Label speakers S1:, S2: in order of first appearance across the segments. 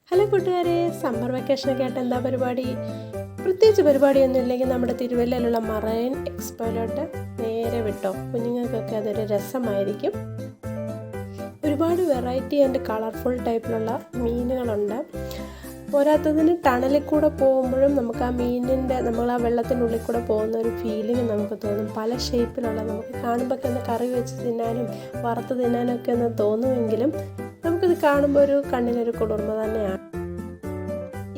S1: Hello കൂട്ടുകാരെ, summer വെക്കേഷനൊക്കെ ആയിട്ട് എന്താ പരിപാടി? പ്രത്യേകിച്ച് പരിപാടിയൊന്നും ഇല്ലെങ്കിൽ നമ്മുടെ തിരുവല്ലയിലുള്ള മറൈൻ എക്സ്പോയിലോട്ട് നേരെ വിട്ടോ. കുഞ്ഞുങ്ങൾക്കൊക്കെ അതൊരു രസമായിരിക്കും. ഒരുപാട് വെറൈറ്റി ആൻഡ് കളർഫുൾ ടൈപ്പിലുള്ള മീനുകളുണ്ട്. പോരാത്തതിന് ടണലിൽ കൂടെ പോകുമ്പോഴും നമുക്ക് ആ മീനിൻ്റെ നമ്മൾ ആ വെള്ളത്തിനുള്ളിൽ കൂടെ പോകുന്ന ഒരു ഫീലിംഗ് നമുക്ക് തോന്നും. പല ഷേപ്പിലുള്ള നമുക്ക് കാണുമ്പോൾ ഒക്കെ ഒന്ന് കറി വെച്ച് തിന്നാനും വറുത്ത് തിന്നാനും ഒക്കെ ഒന്ന് തോന്നുമെങ്കിലും നമുക്കിത് കാണുമ്പോൾ ഒരു കണ്ണിനൊരു കുളിർമ തന്നെയാണ്.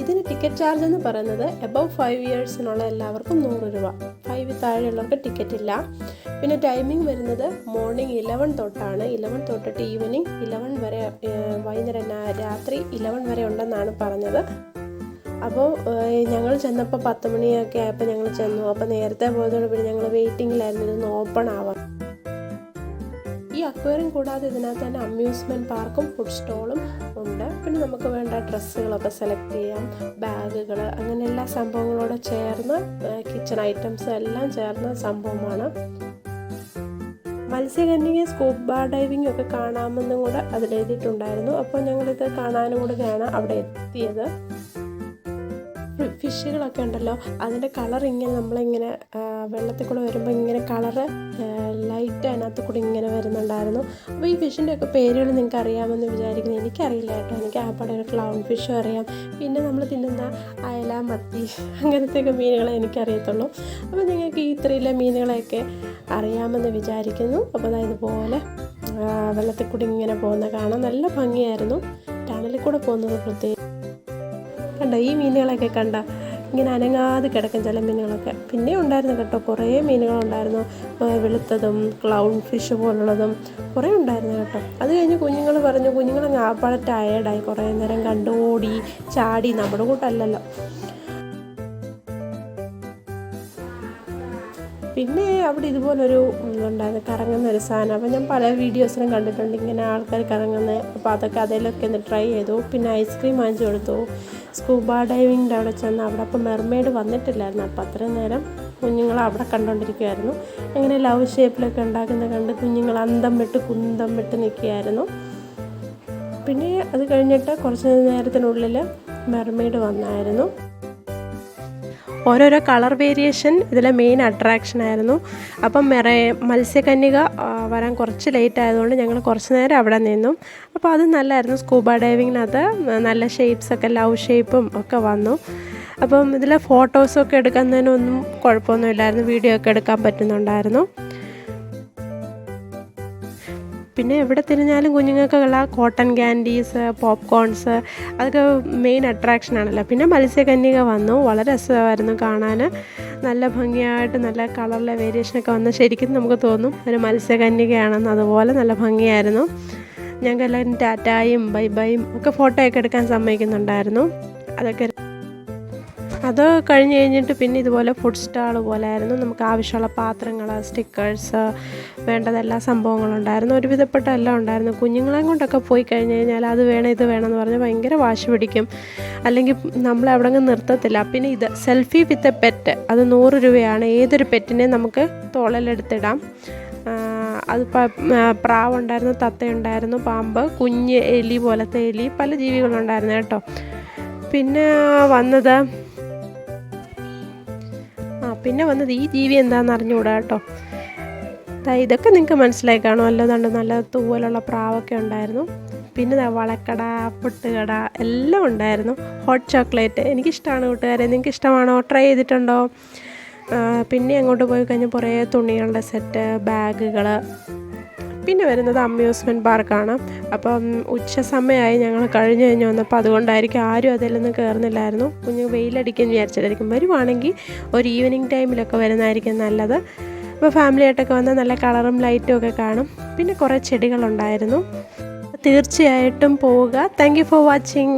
S1: ഇതിന് ടിക്കറ്റ് ചാർജ് എന്ന് പറയുന്നത് എബവ് 5 ഇയേഴ്സിനുള്ള എല്ലാവർക്കും 100 രൂപ. 5 താഴെയുള്ളവർക്ക് ടിക്കറ്റ് ഇല്ല. പിന്നെ ടൈമിംഗ് വരുന്നത് മോർണിംഗ് 11 തൊട്ടാണ്. 11 തൊട്ടിട്ട് ഈവനിങ് 11 വരെ, വൈകുന്നേരം രാത്രി 11 വരെ ഉണ്ടെന്നാണ് പറഞ്ഞത്. അപ്പോൾ ഞങ്ങൾ ചെന്നപ്പോൾ 10 മണിയൊക്കെ ആയപ്പോൾ ഞങ്ങൾ ചെന്നു. അപ്പോൾ നേരത്തെ പോയതോടെ പിന്നെ ഞങ്ങൾ വെയിറ്റിങ്ങിലായിരുന്നു ഇതൊന്ന് ഓപ്പൺ ആവാം. ഈ അക്വേറിയം കൂടാതെ ഇതിനകത്ത് തന്നെ അമ്യൂസ്മെൻറ്റ് പാർക്കും ഫുഡ് സ്റ്റോളും ഉണ്ട്. പിന്നെ നമുക്ക് വേണ്ട ഡ്രസ്സുകളൊക്കെ സെലക്ട് ചെയ്യാം, ബാഗുകൾ, അങ്ങനെ എല്ലാ സംഭവങ്ങളോടെ ചേർന്ന് കിച്ചൺ ഐറ്റംസ് എല്ലാം ചേർന്ന സംഭവമാണ്. മത്സ്യകന്യക സ്കൂബ ഡൈവിംഗ് ഒക്കെ കാണാമെന്നും കൂടെ അതിലെഴുതിയിട്ടുണ്ടായിരുന്നു. അപ്പോൾ ഞങ്ങളിത് കാണാനും കൂടെയാണ് അവിടെ എത്തിയത്. ഫിഷുകളൊക്കെ ഉണ്ടല്ലോ, അതിൻ്റെ കളർ ഇങ്ങനെ നമ്മളിങ്ങനെ വെള്ളത്തിൽ കൂടെ വരുമ്പോൾ ഇങ്ങനെ കളറ് ലൈറ്റ് അതിനകത്ത് കൂടി ഇങ്ങനെ വരുന്നുണ്ടായിരുന്നു. അപ്പോൾ ഈ ഫിഷിൻ്റെ ഒക്കെ പേരുകൾ നിങ്ങൾക്ക് അറിയാമെന്ന് വിചാരിക്കുന്നു. എനിക്കറിയില്ല കേട്ടോ. എനിക്ക് ആ പടം ക്ലൗൺ ഫിഷും അറിയാം. പിന്നെ നമ്മൾ തിന്നുന്ന അയല, മത്തി, അങ്ങനത്തെയൊക്കെ മീനുകളെ എനിക്കറിയത്തുള്ളൂ. അപ്പോൾ നിങ്ങൾക്ക് ഈ ഇത്രയിലെ മീനുകളെയൊക്കെ അറിയാമെന്ന് വിചാരിക്കുന്നു. അപ്പോൾ അതായത് ഇതുപോലെ വെള്ളത്തിൽ കൂടി ഇങ്ങനെ പോകുന്ന കാണാൻ നല്ല ഭംഗിയായിരുന്നു. ടണലിൽ കൂടെ പോകുന്നത് പ്രത്യേകം കണ്ടോ. ഈ മീനുകളൊക്കെ കണ്ട ഇങ്ങനെ അനങ്ങാതെ കിടക്കും ചില മീനുകളൊക്കെ. പിന്നെ ഉണ്ടായിരുന്നു കേട്ടോ, കുറേ മീനുകളുണ്ടായിരുന്നു. വെളുത്തതും ക്ലൗൺ ഫിഷ് പോലുള്ളതും കുറേ ഉണ്ടായിരുന്നു കേട്ടോ. അത് കഴിഞ്ഞ് കുഞ്ഞുങ്ങൾ പറഞ്ഞു, കുഞ്ഞുങ്ങളങ്ങ് ആപ്പാടെ ടയേർഡായി, കുറേ നേരം കണ്ട് ഓടി ചാടി. നമ്മുടെ കൂട്ടല്ലല്ലോ. പിന്നെ അവിടെ ഇതുപോലൊരു ഉണ്ടായിരുന്നു, കറങ്ങുന്നൊരു സാധനം. അപ്പോൾ ഞാൻ പല വീഡിയോസിലും കണ്ടിട്ടുണ്ട് ഇങ്ങനെ ആൾക്കാർ കറങ്ങുന്നത്. അപ്പോൾ അതൊക്കെ അതിലൊക്കെ ഒന്ന് ട്രൈ ചെയ്തു. പിന്നെ ഐസ്ക്രീം വാങ്ങിച്ചു കൊടുത്തു. സ്കൂബ ഡൈവിങ്ങിൻ്റെ അവിടെ ചെന്ന് അവിടെ അപ്പോൾ മെർമെയ്ഡ് വന്നിട്ടില്ലായിരുന്നു. അപ്പോൾ അത്രയും നേരം കുഞ്ഞുങ്ങൾ അവിടെ കണ്ടുകൊണ്ടിരിക്കുമായിരുന്നു. അങ്ങനെ ലവ് ഷേപ്പിലൊക്കെ ഉണ്ടാക്കുന്ന കണ്ട് കുഞ്ഞുങ്ങൾ അന്തം വിട്ട് കുന്തം വിട്ട് നിൽക്കുകയായിരുന്നു. പിന്നെ അത് കഴിഞ്ഞിട്ട് കുറച്ച് നേരത്തിനുള്ളിൽ മെർമെയ്ഡ് വന്നായിരുന്നു. ഓരോരോ കളർ വേരിയേഷൻ ഇതിലെ മെയിൻ അട്രാക്ഷൻ ആയിരുന്നു. അപ്പം മത്സ്യകന്യക വരാൻ കുറച്ച് ലേറ്റ് ആയതുകൊണ്ട് ഞങ്ങൾ കുറച്ച് നേരം അവിടെ നിന്നു. അപ്പോൾ അത് നല്ലതായിരുന്നു. സ്കൂബ ഡൈവിങ്ങിനകത്ത് നല്ല ഷേപ്സൊക്കെ, ലവ് ഷേപ്പും ഒക്കെ വന്നു. അപ്പം ഇതിലെ ഫോട്ടോസൊക്കെ എടുക്കുന്നതിനൊന്നും കുഴപ്പമൊന്നുമില്ലായിരുന്നു. വീഡിയോ ഒക്കെ എടുക്കാൻ പറ്റുന്നുണ്ടായിരുന്നു. പിന്നെ എവിടെ തിരിഞ്ഞാലും കുഞ്ഞുങ്ങൾക്കുള്ള കോട്ടൺ ക്യാൻഡീസ്, പോപ്കോൺസ്, അതൊക്കെ മെയിൻ അട്രാക്ഷനാണല്ലോ. പിന്നെ മത്സ്യകന്യക വന്നു. വളരെ രസമായിരുന്നു കാണാൻ. നല്ല ഭംഗിയായിട്ട് നല്ല കളറിലെ വേരിയേഷനൊക്കെ വന്ന് ശരിക്കും നമുക്ക് തോന്നും ഒരു മത്സ്യകന്യകയാണെന്ന്. അതുപോലെ നല്ല ഭംഗിയായിരുന്നു. ഞങ്ങൾക്കെല്ലാവരും ടാറ്റായും ബൈ ബൈയും ഒക്കെ ഫോട്ടോയൊക്കെ എടുക്കാൻ സമ്മതിക്കുന്നുണ്ടായിരുന്നു. അത് കഴിഞ്ഞിട്ട് പിന്നെ ഇതുപോലെ ഫുഡ് സ്റ്റാൾ പോലെ ആയിരുന്നു. നമുക്ക് ആവശ്യമുള്ള പാത്രങ്ങൾ, സ്റ്റിക്കേഴ്സ്, വേണ്ടതെല്ലാ സംഭവങ്ങളുണ്ടായിരുന്നു. ഒരുവിധപ്പെട്ട എല്ലാം ഉണ്ടായിരുന്നു. കുഞ്ഞുങ്ങളെ കൊണ്ടൊക്കെ പോയി കഴിഞ്ഞാൽ അത് വേണം ഇത് വേണമെന്ന് പറഞ്ഞ് ഭയങ്കര വാശി പിടിക്കും. അല്ലെങ്കിൽ നമ്മളെ അവിടെ അങ്ങ് നിർത്തത്തില്ല. പിന്നെ ഇത് സെൽഫി വിത്ത് എ പെറ്റ്, അത് 100 രൂപയാണ്. ഏതൊരു പെറ്റിനെയും നമുക്ക് തോളിലെടുത്തിടാം. അത് പ്രാവുണ്ടായിരുന്നു, തത്തയുണ്ടായിരുന്നു, പാമ്പ്, കുഞ്ഞ് എലി പോലത്തെ എലി, പല ജീവികളുണ്ടായിരുന്നു കേട്ടോ. പിന്നെ വന്നത് ഈ ജീവി എന്താണെന്ന് അറിഞ്ഞുകൂടാ കേട്ടോ. ഇതൊക്കെ നിങ്ങൾക്ക് മനസ്സിലായി കാണുമല്ലോ. നല്ല തൂവലുള്ള പ്രാവൊക്കെ ഉണ്ടായിരുന്നു. പിന്നെ വളക്കട, പൊട്ടുകട എല്ലാം ഉണ്ടായിരുന്നു. ഹോട്ട് ചോക്ലേറ്റ് എനിക്കിഷ്ടമാണ് കൂട്ടുകാരെ. നിങ്ങൾക്ക് ഇഷ്ടമാണോ? ട്രൈ ചെയ്തിട്ടുണ്ടോ? പിന്നെ അങ്ങോട്ട് പോയി കഴിഞ്ഞാൽ കുറേ തുണികളുടെ സെറ്റ്, ബാഗുകൾ. പിന്നെ വരുന്നത് അമ്യൂസ്മെൻറ്റ് പാർക്കാണ്. അപ്പം ഉച്ച സമയമായി ഞങ്ങൾ കഴിഞ്ഞ് വന്നപ്പോൾ, അതുകൊണ്ടായിരിക്കും ആരും അതിലൊന്നും കയറുന്നില്ലായിരുന്നു. കുഞ്ഞ് വെയിലടിക്കുമെന്ന് വിചാരിച്ചിട്ടായിരിക്കും. വരുവാണെങ്കിൽ ഒരു ഈവനിങ് ടൈമിലൊക്കെ വരുന്നതായിരിക്കും നല്ലത്. അപ്പോൾ ഫാമിലിയായിട്ടൊക്കെ വന്നാൽ നല്ല കളറും ലൈറ്റും ഒക്കെ കാണും. പിന്നെ കുറേ ചെടികളുണ്ടായിരുന്നു. തീർച്ചയായിട്ടും പോവുക. Thank you for watching.